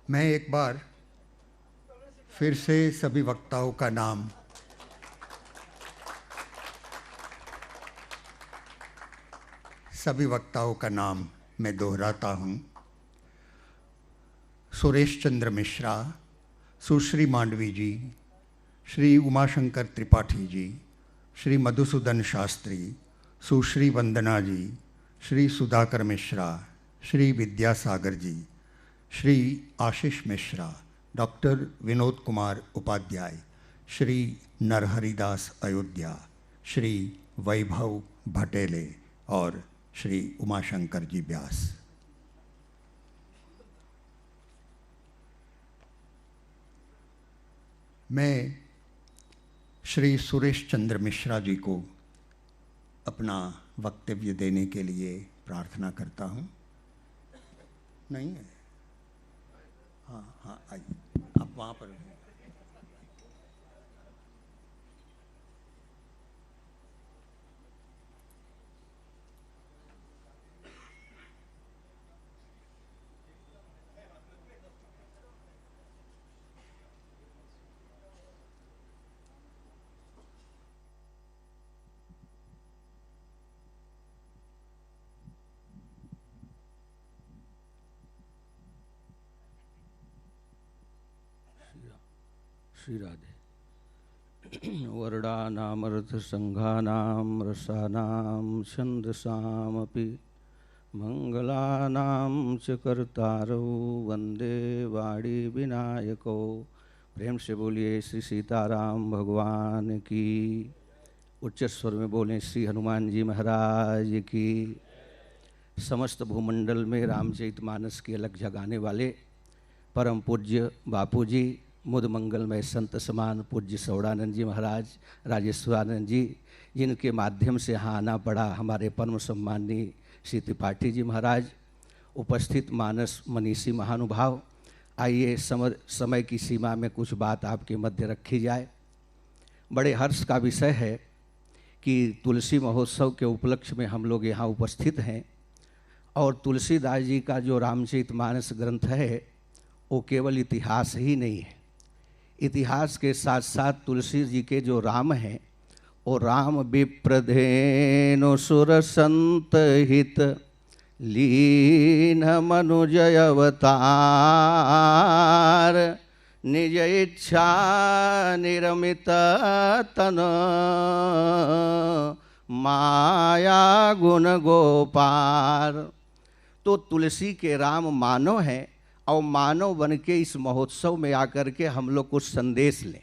मैं एक बार फिर से सभी वक्ताओं का नाम मैं दोहराता हूँ। सुरेश चंद्र मिश्रा, सुश्री मांडवी जी, श्री उमाशंकर त्रिपाठी जी, श्री मधुसूदन शास्त्री, सुश्री वंदना जी, श्री सुधाकर मिश्रा, श्री विद्यासागर जी, श्री आशीष मिश्रा, डॉक्टर विनोद कुमार उपाध्याय, श्री नरहरिदास अयोध्या, श्री वैभव भटेले और श्री उमाशंकर जी व्यास। मैं श्री सुरेश चंद्र मिश्रा जी को अपना वक्तव्य देने के लिए प्रार्थना करता हूँ। नहीं है? हाँ आइए, आप वहाँ पर हैं। श्री राधे। वर्णानामर्थ संघानां रसानां छंदसामपि मंगलानां च कर्तारौ वंदे वाणी विनायको। प्रेम से बोलिए श्री सीताराम भगवान की। उच्च स्वर में बोलें श्री हनुमान जी महाराज की। समस्त भूमंडल में रामचरितमानस की अलग जगाने वाले परम पूज्य बापू जी, मुद मंगलमय संत समान पूज्य सौड़ानंद जी महाराज, राजेश्वरानंद जी, जिनके माध्यम से यहाँ आना पड़ा, हमारे परम सम्माननीय श्री त्रिपाठी जी महाराज, उपस्थित मानस मनीषी महानुभाव, आइए समय की सीमा में कुछ बात आपके मध्य रखी जाए। बड़े हर्ष का विषय है कि तुलसी महोत्सव के उपलक्ष्य में हम लोग यहाँ उपस्थित हैं और तुलसीदास जी का जो रामचरितमानस ग्रंथ है वो केवल इतिहास ही नहीं है। इतिहास के साथ साथ तुलसी जी के जो राम हैं वो राम विप्रधेनु सुर संत हित लीन मनुजय अवतार निज इच्छा निरमित तन माया गुण गोपार। तो तुलसी के राम मानव हैं और मानव बन के इस महोत्सव में आकर के हम लोग कुछ संदेश लें।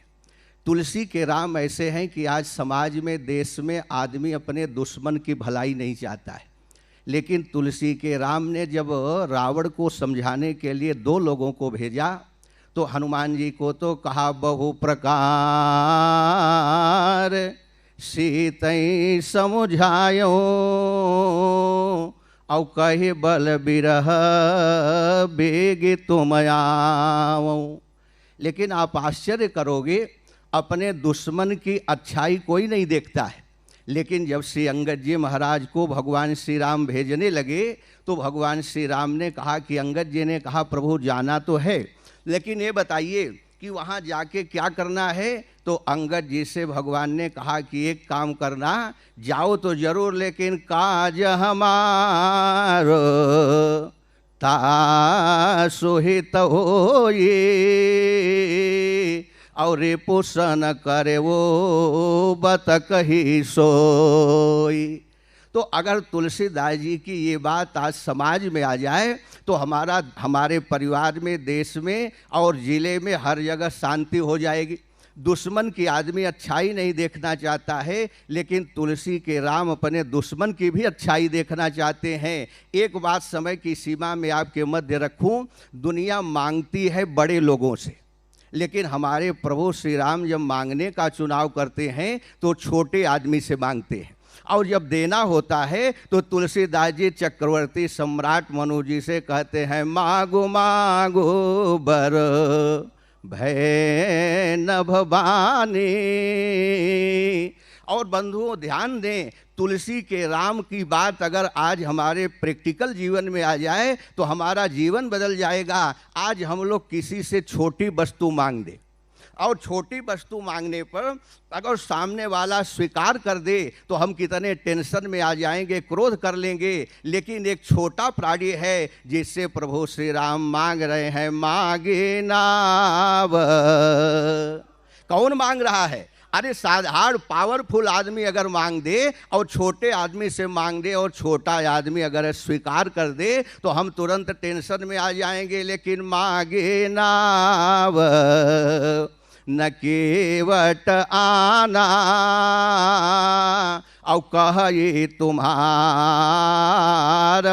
तुलसी के राम ऐसे हैं कि आज समाज में, देश में आदमी अपने दुश्मन की भलाई नहीं चाहता है, लेकिन तुलसी के राम ने जब रावण को समझाने के लिए दो लोगों को भेजा तो हनुमान जी को तो कहा बहु प्रकार सीतई समुझायो औ कहे बल बिरह बेग तुम आओ। लेकिन आप आश्चर्य करोगे, अपने दुश्मन की अच्छाई कोई नहीं देखता है, लेकिन जब श्री अंगद जी महाराज को भगवान श्री राम भेजने लगे तो भगवान श्री राम ने कहा कि अंगद जी ने कहा प्रभु जाना तो है, लेकिन ये बताइए कि वहाँ जाके क्या करना है। तो अंगद जी से भगवान ने कहा कि एक काम करना, जाओ तो जरूर, लेकिन काज हमारो ता सुहित हो ये और पोषण करे वो बत कही सोई। तो अगर तुलसीदास जी की ये बात आज समाज में आ जाए तो हमारे परिवार में, देश में और ज़िले में हर जगह शांति हो जाएगी। दुश्मन की आदमी अच्छाई नहीं देखना चाहता है, लेकिन तुलसी के राम अपने दुश्मन की भी अच्छाई देखना चाहते हैं। एक बात समय की सीमा में आपके मध्य रखूं, दुनिया मांगती है बड़े लोगों से, लेकिन हमारे प्रभु श्री राम जब मांगने का चुनाव करते हैं तो छोटे आदमी से मांगते हैं, और जब देना होता है तो तुलसीदास जी चक्रवर्ती सम्राट मनु जी से कहते हैं मागो मागो बर भय न भवानी। और बंधुओं ध्यान दें, तुलसी के राम की बात अगर आज हमारे प्रैक्टिकल जीवन में आ जाए तो हमारा जीवन बदल जाएगा। आज हम लोग किसी से छोटी वस्तु मांग दे और छोटी वस्तु मांगने पर अगर सामने वाला स्वीकार कर दे तो हम कितने टेंशन में आ जाएंगे, क्रोध कर लेंगे। लेकिन एक छोटा प्राणी है जिससे प्रभु श्री राम मांग रहे हैं, मांगे नाव। कौन मांग रहा है? अरे साधारण पावरफुल आदमी अगर मांग दे और छोटे आदमी से मांग दे और छोटा आदमी अगर स्वीकार कर दे तो हम तुरंत टेंशन में आ जाएंगे। लेकिन मांगे नाव न केवट आना और कहे तुम्हार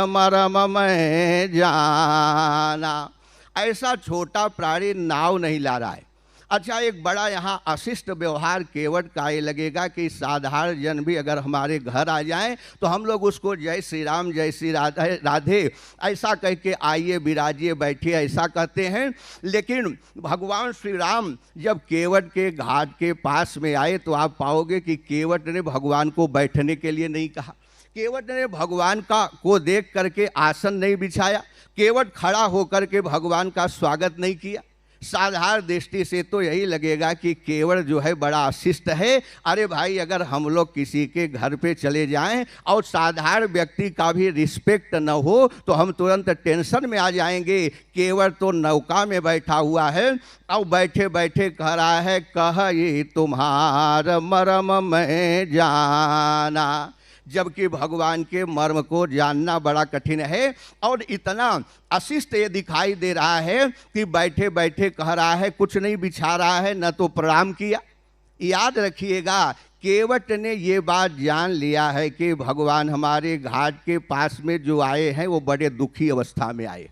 मरम में जाना। ऐसा छोटा प्राणी नाव नहीं ला रहा है। अच्छा, एक बड़ा यहाँ अशिष्ट व्यवहार केवट का ये लगेगा कि साधारण जन भी अगर हमारे घर आ जाएं तो हम लोग उसको जय श्री राम जय श्री राधे ऐसा कह के आइए विराजिए बैठिए ऐसा कहते हैं। लेकिन भगवान श्री राम जब केवट के घाट के पास में आए तो आप पाओगे कि केवट ने भगवान को बैठने के लिए नहीं कहा। केवट ने भगवान को देख करके आसन नहीं बिछाया। केवट खड़ा होकर के भगवान का स्वागत नहीं किया। साधारण दृष्टि से तो यही लगेगा कि केवट जो है बड़ा अशिष्ट है। अरे भाई, अगर हम लोग किसी के घर पे चले जाएं और साधारण व्यक्ति का भी रिस्पेक्ट न हो तो हम तुरंत टेंशन में आ जाएंगे। केवट तो नौका में बैठा हुआ है और बैठे बैठे कह रहा है, कह ये तुम्हार मरम में जाना। जबकि भगवान के मर्म को जानना बड़ा कठिन है। और इतना अशिष्ट ये दिखाई दे रहा है कि बैठे बैठे कह रहा है, कुछ नहीं बिछा रहा है, न तो प्रणाम किया। याद रखिएगा, केवट ने ये बात जान लिया है कि भगवान हमारे घाट के पास में जो आए हैं वो बड़े दुखी अवस्था में आए।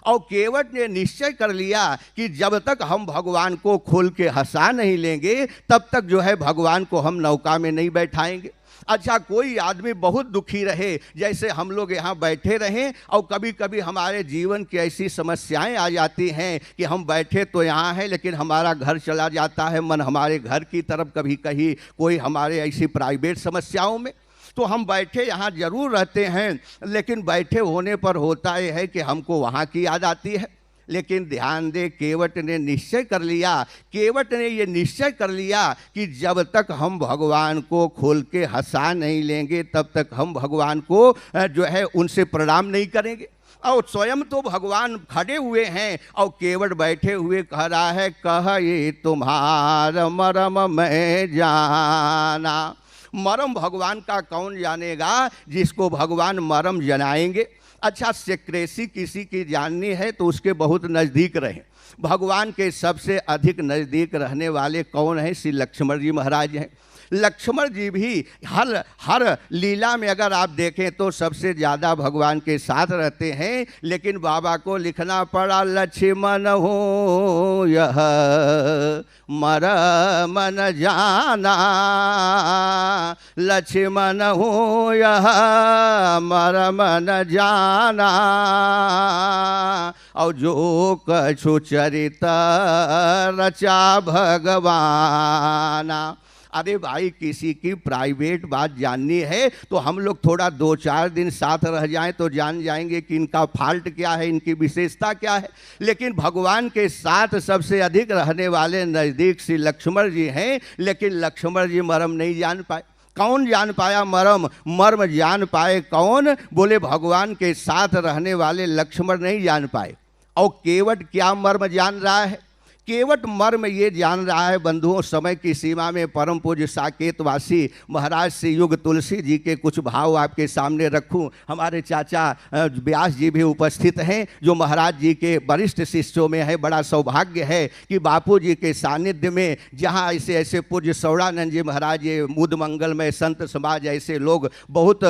और केवट ने निश्चय कर लिया कि जब तक हम भगवान को खोल के हंसा नहीं लेंगे तब तक जो है भगवान को हम नौका में नहीं बैठाएंगे। अच्छा, कोई आदमी बहुत दुखी रहे, जैसे हम लोग यहाँ बैठे रहें और कभी कभी हमारे जीवन की ऐसी समस्याएं आ जाती हैं कि हम बैठे तो यहाँ हैं लेकिन हमारा घर चला जाता है मन हमारे घर की तरफ, कभी कहीं कोई हमारे ऐसी प्राइवेट समस्याओं में। तो हम बैठे यहाँ जरूर रहते हैं लेकिन बैठे होने पर होता यह है कि हमको वहाँ की याद आती है। लेकिन ध्यान दे, केवट ने निश्चय कर लिया, केवट ने ये निश्चय कर लिया कि जब तक हम भगवान को खोल के हंसा नहीं लेंगे तब तक हम भगवान को जो है उनसे प्रणाम नहीं करेंगे। और स्वयं तो भगवान खड़े हुए हैं और केवट बैठे हुए कह रहा है, कह ये तुम्हार मरम में जाना। मरम भगवान का कौन जानेगा जिसको भगवान मरम जनाएंगे। अच्छा, सेक्रेसी किसी की जाननी है तो उसके बहुत नज़दीक रहें। भगवान के सबसे अधिक नज़दीक रहने वाले कौन हैं? श्री लक्ष्मण जी महाराज हैं। लक्ष्मण जी भी हर लीला में अगर आप देखें तो सबसे ज़्यादा भगवान के साथ रहते हैं। लेकिन बाबा को लिखना पड़ा, लक्ष्मण हो यह मरम न जाना, लक्ष्मण हो यह मरम न जाना, और जो कछु चरित रचा भगवाना। अरे भाई, किसी की प्राइवेट बात जाननी है तो हम लोग थोड़ा 2-4 दिन साथ रह जाएं तो जान जाएंगे कि इनका फॉल्ट क्या है, इनकी विशेषता क्या है। लेकिन भगवान के साथ सबसे अधिक रहने वाले नज़दीक श्री लक्ष्मण जी हैं। लेकिन लक्ष्मण जी मर्म नहीं जान पाए। कौन जान पाया मर्म? मर्म जान पाए कौन? बोले भगवान के साथ रहने वाले लक्ष्मण नहीं जान पाए। और केवट क्या मर्म जान रहा है? केवट मर्म ये जान रहा है बंधुओं, समय की सीमा में परम पूज्य साकेतवासी महाराज श्री युग तुलसी जी के कुछ भाव आपके सामने रखूं। हमारे चाचा व्यास जी भी उपस्थित हैं जो महाराज जी के वरिष्ठ शिष्यों में है। बड़ा सौभाग्य है कि बापू जी के सानिध्य में जहां ऐसे ऐसे पूज्य सौड़ानंद जी महाराज, ये मुद मंगलमय संत समाज, ऐसे लोग बहुत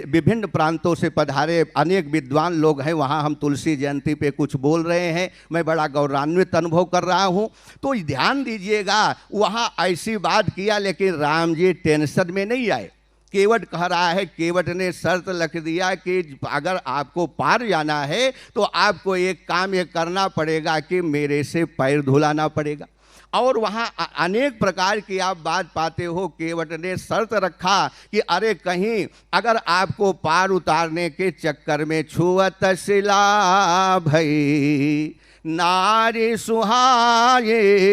विभिन्न प्रांतों से पधारे अनेक विद्वान लोग हैं, वहाँ हम तुलसी जयंती पे कुछ बोल रहे हैं। मैं बड़ा गौरवान्वित अनुभव कर रहा हूं। तो ध्यान दीजिएगा, वहां ऐसी बात किया लेकिन राम जी टेंशन में नहीं आए। केवट कह रहा है, केवट ने शर्त रख दिया कि अगर आपको पार जाना है तो आपको एक काम ये करना पड़ेगा कि मेरे से पैर धुलाना पड़ेगा। और वहाँ अनेक प्रकार की आप बात पाते हो। केवट ने शर्त रखा कि अरे कहीं अगर आपको पार उतारने के चक्कर में छुअत शिला भई नारी सुहाए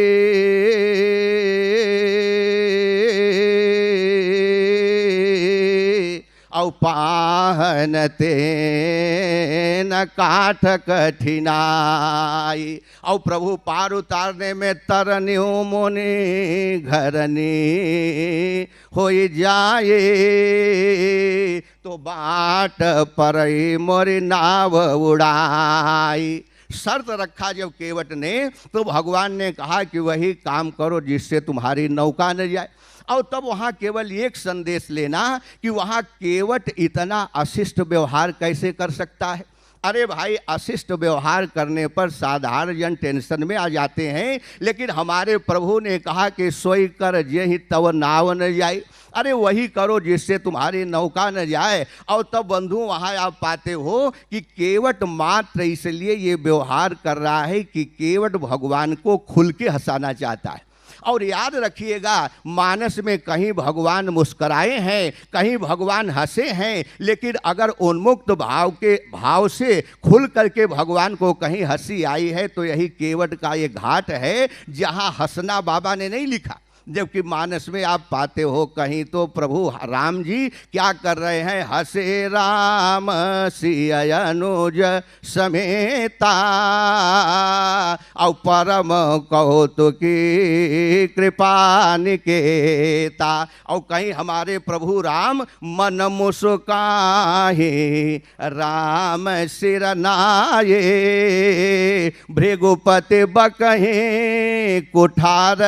औ पाहनते न काठ कठिनाई। और प्रभु पार उतारने में तरन्यू मुनि घरनी हो जाए तो बाट पर मोरी नाव उड़ाई। शर्त रखा जब केवट ने तो भगवान ने कहा कि वही काम करो जिससे तुम्हारी नौका न जाए। और तब वहाँ केवल एक संदेश लेना कि वहाँ केवट इतना अशिष्ट व्यवहार कैसे कर सकता है। अरे भाई, अशिष्ट व्यवहार करने पर साधारण जन टेंशन में आ जाते हैं, लेकिन हमारे प्रभु ने कहा कि सोई कर जेहि तव नाव न जाए। अरे वही करो जिससे तुम्हारी नौका न जाए। और तब बंधु वहाँ आप पाते हो कि केवट मात्र इसलिए ये व्यवहार कर रहा है कि केवट भगवान को खुल के हंसाना चाहता है। और याद रखिएगा, मानस में कहीं भगवान मुस्कराए हैं, कहीं भगवान हंसे हैं, लेकिन अगर उन्मुक्त भाव से खुल करके भगवान को कहीं हंसी आई है तो यही केवट का ये घाट है जहां हंसना बाबा ने नहीं लिखा। जबकि मानस में आप पाते हो कहीं तो प्रभु राम जी क्या कर रहे हैं, हसे राम सिय अनुज समेता और परम कौतुकी कृपा निकेता। और कहीं हमारे प्रभु राम मन मुस्काहे राम सिर नाये भृगुपति बकहे कुठार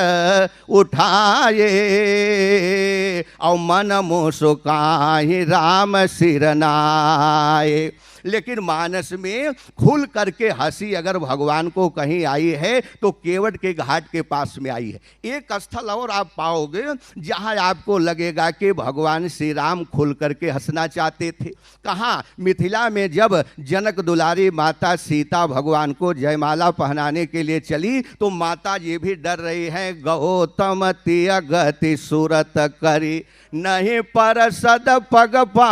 उठा और मन मुस्काहि राम सिरनाए। लेकिन मानस में खुल करके हंसी अगर भगवान को कहीं आई है तो केवट के घाट के पास में आई है। एक स्थल और आप पाओगे जहां आपको लगेगा कि भगवान श्री राम खुल करके हंसना चाहते थे। कहाँ? मिथिला में जब जनक दुलारी माता सीता भगवान को जयमाला पहनाने के लिए चली तो माता जी भी डर रही हैं। गौतम तिय गति सूरत करी नहीं पर सद पग पानी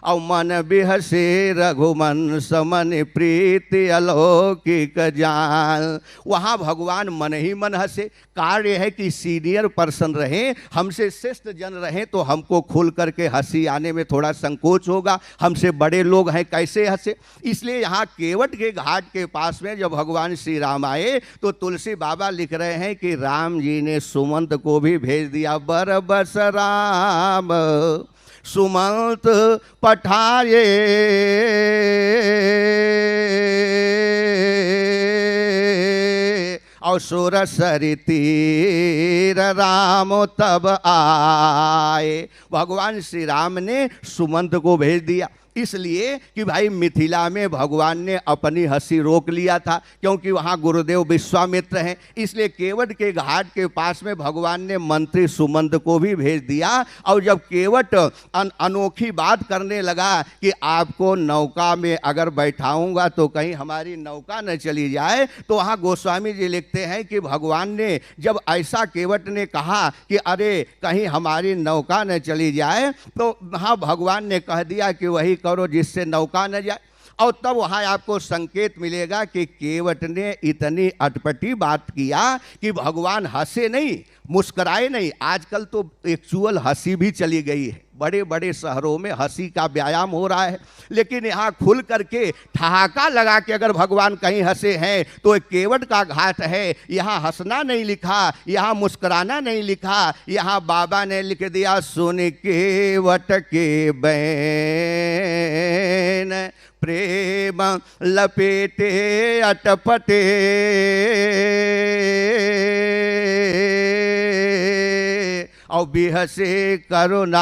और मन बिहसे रघुमन समन प्रीति अलौकिक जान। वहाँ भगवान मन ही मन हंसे। कार्य है कि सीनियर पर्सन रहे, हमसे श्रेष्ठ जन रहे तो हमको खुल करके हंसी आने में थोड़ा संकोच होगा, हमसे बड़े लोग हैं कैसे हंसे। इसलिए यहाँ केवट के घाट के पास में जब भगवान श्री राम आए तो तुलसी बाबा लिख रहे हैं कि राम जी ने सुमंत को भी भेज दिया। बरबस राम सुमंत पठाए और सुरसरी तीर राम तब आए। भगवान श्री राम ने सुमंत को भेज दिया इसलिए कि भाई मिथिला में भगवान ने अपनी हंसी रोक लिया था, क्योंकि वहाँ गुरुदेव विश्वामित्र हैं। इसलिए केवट के घाट के पास में भगवान ने मंत्री सुमंत को भी भेज दिया। और जब केवट अनोखी बात करने लगा कि आपको नौका में अगर बैठाऊंगा तो कहीं हमारी नौका न चली जाए, तो वहाँ गोस्वामी जी लिखते हैं कि भगवान ने जब ऐसा केवट ने कहा कि अरे कहीं हमारी नौका न चली जाए, तो वहाँ भगवान ने कह दिया कि वही करो जिससे नौका न जाए। और तब वहाँ आपको संकेत मिलेगा कि केवट ने इतनी अटपटी बात किया कि भगवान हंसे नहीं, मुस्कुराए नहीं। आजकल तो एक्चुअल हंसी भी चली गई है, बड़े बड़े शहरों में हंसी का व्यायाम हो रहा है, लेकिन यहाँ खुल करके ठहाका लगा के अगर भगवान कहीं हंसे हैं तो एक केवट का घाट है। यहाँ हंसना नहीं लिखा, यहाँ मुस्कुराना नहीं लिखा, यहाँ बाबा ने लिख दिया सुन केवट के बैन प्रेम लपेटे अटपटे और बिहसे करुणायन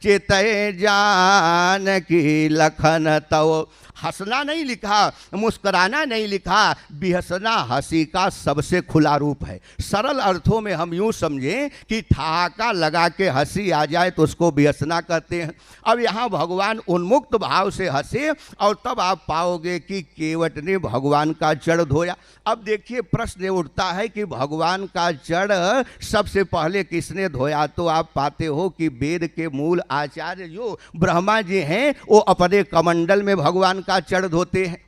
चितय जानकी लखन तव। हंसना नहीं लिखा, मुस्कुराना नहीं लिखा, बिहसना हंसी का सबसे खुला रूप है। सरल अर्थों में हम यूं समझें कि ठहाका लगा के हंसी आ जाए तो उसको बिहसना कहते हैं। अब यहाँ भगवान उन्मुक्त भाव से हंसे और तब आप पाओगे कि केवट ने भगवान का जड़ धोया। अब देखिए प्रश्न उठता है कि भगवान का जड़ सबसे पहले किसने धोया? तो आप पाते हो कि वेद के मूल आचार्य जो ब्रह्मा जी हैं वो अपने कमंडल में भगवान का जड़ धोते हैं।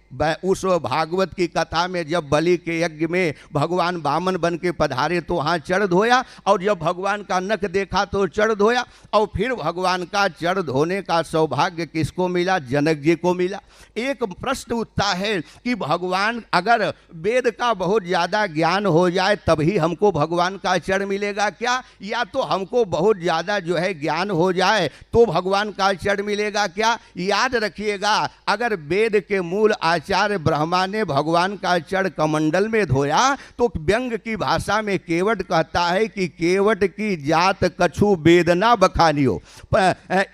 उस भागवत की कथा में जब बलि के यज्ञ में भगवान वामन बन के पधारे तो वहाँ जड़ धोया, और जब भगवान का नख देखा तो जड़ धोया, और फिर भगवान का जड़ धोने का सौभाग्य किसको मिला? जनक जी को मिला। एक प्रश्न उठता है कि भगवान अगर वेद का बहुत ज़्यादा ज्ञान हो जाए तभी हमको भगवान का जड़ मिलेगा क्या, या तो हमको बहुत ज़्यादा जो है ज्ञान हो जाए तो भगवान का जड़ मिलेगा क्या? याद रखिएगा, अगर वेद के मूल आचार्य ब्रह्मा ने भगवान का जड़ कमंडल में धोया तो व्यंग की भाषा में केवट कहता है कि केवट की जात कछु वेद ना बखानियो।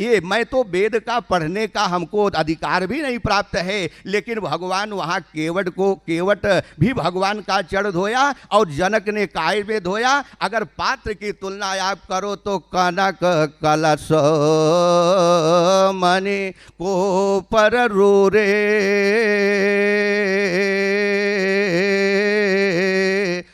ये मैं तो वेद का पढ़ने का हमको अधिकार भी नहीं प्राप्त है, लेकिन भगवान वहाँ केवट भी भगवान का जड़ धोया और जनक ने काय में धोया। अगर पात्र की तुलना आप करो तो कनक कलश मणि को पर रे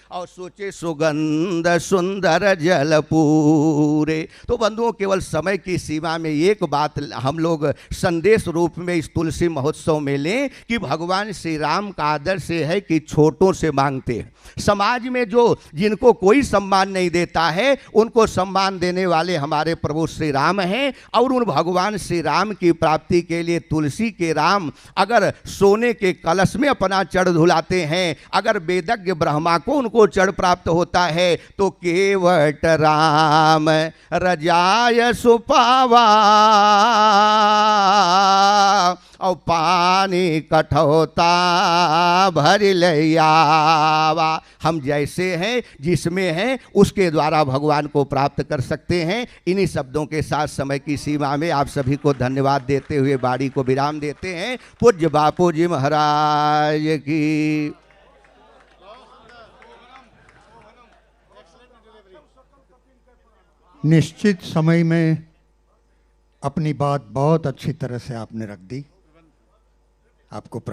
और सोचे सुगंध सुंदर जल पूरे। तो बंधुओं, केवल समय की सीमा में एक बात हम लोग संदेश रूप में इस तुलसी महोत्सव में लें कि भगवान श्री राम का आदर्श है कि छोटों से मांगते हैं। समाज में जो जिनको कोई सम्मान नहीं देता है उनको सम्मान देने वाले हमारे प्रभु श्री राम हैं, और उन भगवान श्री राम की प्राप्ति के लिए तुलसी के राम अगर सोने के कलश में अपना जड़ धुलाते हैं, अगर वेदज्ञ ब्रह्मा को उनको जड़ प्राप्त होता है तो केवट राम रजाय सुपावा और पानी कठोता भर लियावा। हम जैसे हैं जिसमें हैं उसके द्वारा भगवान को प्राप्त कर सकते हैं। इन्हीं शब्दों के साथ समय की सीमा में आप सभी को धन्यवाद देते हुए वाणी को विराम देते हैं। पूज्य बापू जी महाराज की। निश्चित समय में अपनी बात बहुत अच्छी तरह से आपने रख दी। आपको